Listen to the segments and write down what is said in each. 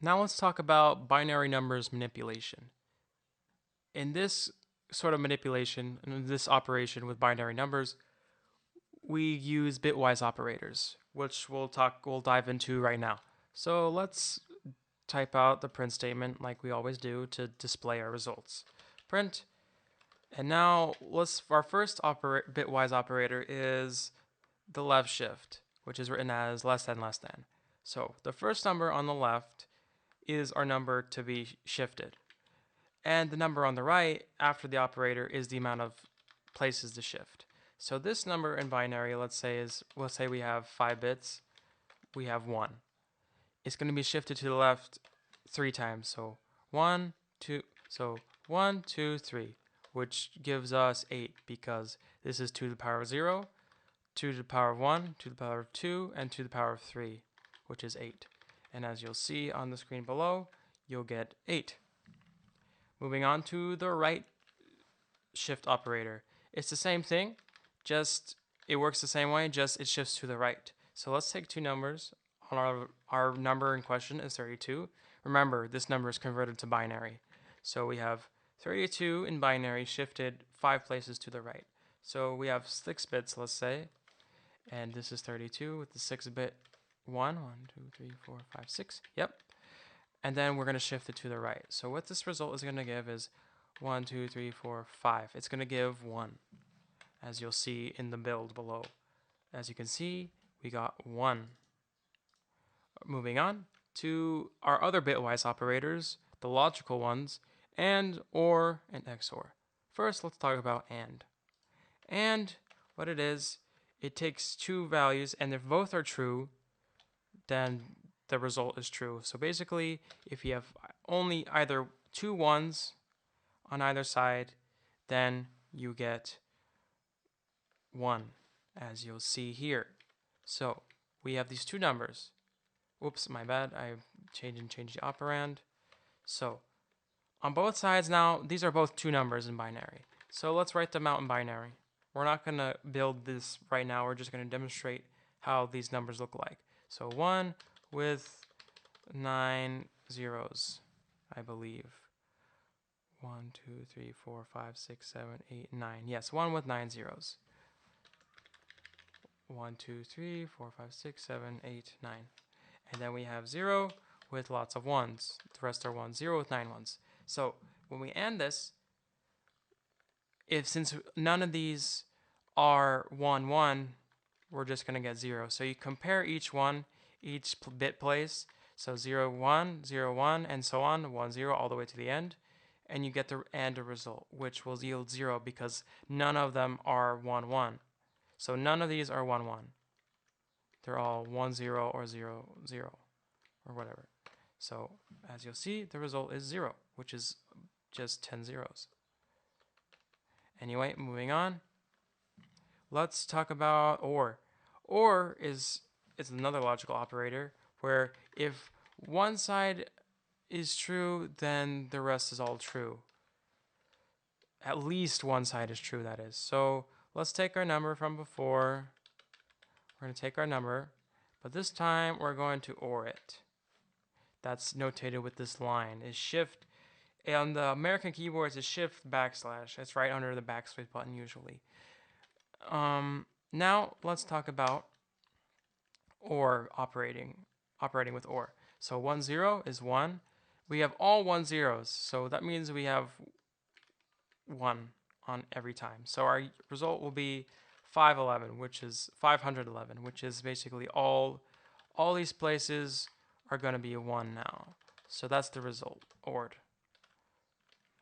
Now let's talk about binary numbers manipulation. In this sort of manipulation, in this operation with binary numbers, we use bitwise operators, which we'll dive into right now. So let's type out the print statement like we always do to display our results. Print, and now our first bitwise operator is the left shift, which is written as less than less than. So the first number on the left is our number to be shifted. And the number on the right after the operator is the amount of places to shift. So this number in binary, let's say we have 5 bits, we have 1. It's going to be shifted to the left 3 times. So 1, 2, so 1, 2, 3, which gives us 8 because this is 2 to the power of 0, 2 to the power of 1, 2 to the power of 2, and 2 to the power of 3, which is 8. And as you'll see on the screen below, you'll get 8. Moving on to the right shift operator. It's the same thing, just it works the same way, just it shifts to the right. So let's take two numbers. Our number in question is 32. Remember, this number is converted to binary. So we have 32 in binary shifted 5 places to the right. So we have 6 bits, let's say, and this is 32 with the 6-bit 1, 2, 3, 4, 5, 6. Yep. And then we're going to shift it to the right. So what this result is going to give is 1, 2, 3, 4, 5. It's going to give 1, as you'll see in the build below. As you can see, we got 1. Moving on to our other bitwise operators, the logical ones, AND, OR, and XOR. First, let's talk about AND. AND, what it is, it takes two values, and if both are true, then the result is true. So basically, if you have only either two ones on either side, then you get 1, as you'll see here. So we have these two numbers. Oops, my bad. I changed the operand. So on both sides now, these are both two numbers in binary. So let's write them out in binary. We're not going to build this right now. We're just going to demonstrate how these numbers look like. So 1 with 9 zeros, I believe. 1, 2, 3, 4, 5, 6, 7, 8, 9. Yes, 1 with 9 zeros. 1, 2, 3, 4, 5, 6, 7, 8, 9. And then we have 0 with lots of 1s. The rest are 1s. 0 with 9 1s. So when we AND this, since none of these are 1, 1, we're just going to get 0. So you compare each one, each bit place. So 0, 1, 0, 1, and so on, 1, 0, all the way to the end. And you get the AND result, which will yield 0 because none of them are 1, 1. So none of these are 1, 1. They're all 1, 0, or 0, 0, or whatever. So as you'll see, the result is 0, which is just 10 zeros. Anyway, moving on. Let's talk about OR. OR is another logical operator where if one side is true, then the rest is all true. At least one side is true, that is. So let's take our number from before. We're going to take our number, but this time we're going to OR it. That's notated with this line. Is shift, on the American keyboards, is shift backslash. It's right under the backspace button usually. Now let's talk about OR operating with OR. So 1, 0 is 1. We have all 1 zeros, so that means we have 1 on every time. So our result will be 511, which is 511, which is basically all these places are going to be a 1 now. So that's the result, ORed.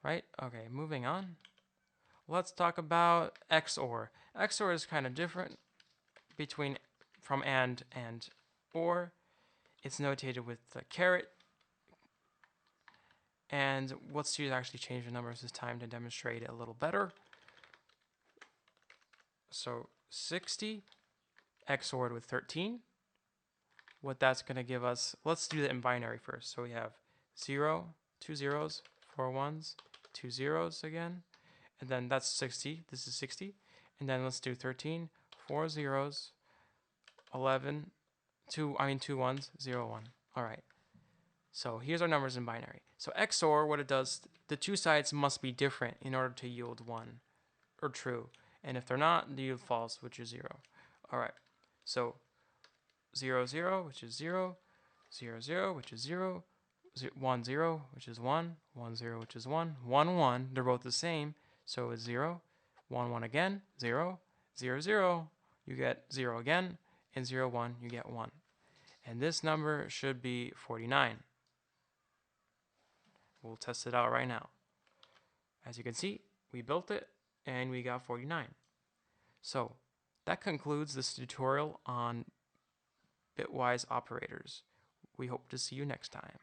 Right? Okay, moving on. Let's talk about XOR. XOR is kind of different from AND and OR. It's notated with the caret. And let's actually change the numbers this time to demonstrate it a little better. So 60 XORed with 13. What that's going to give us, let's do that in binary first. So we have 0, 2 zeros, 4 1s, 2 zeros again. And then that's 60. This is 60. And then let's do 13, 4 zeros, 11, 2 1s, 0 1. All right. So here's our numbers in binary. So XOR, what it does, the two sides must be different in order to yield 1 or true. And if they're not, they yield false, which is 0. All right. So 0, 0, which is 0, 0, 0, which is 0, 1, 0, which is 1, 1, 0, which is 1, 1, 1. They're both the same. So it's 0, 1, 1 again, 0, 0, 0. You get 0 again, and 0, 1, you get 1. And this number should be 49. We'll test it out right now. As you can see, we built it and we got 49. So that concludes this tutorial on bitwise operators. We hope to see you next time.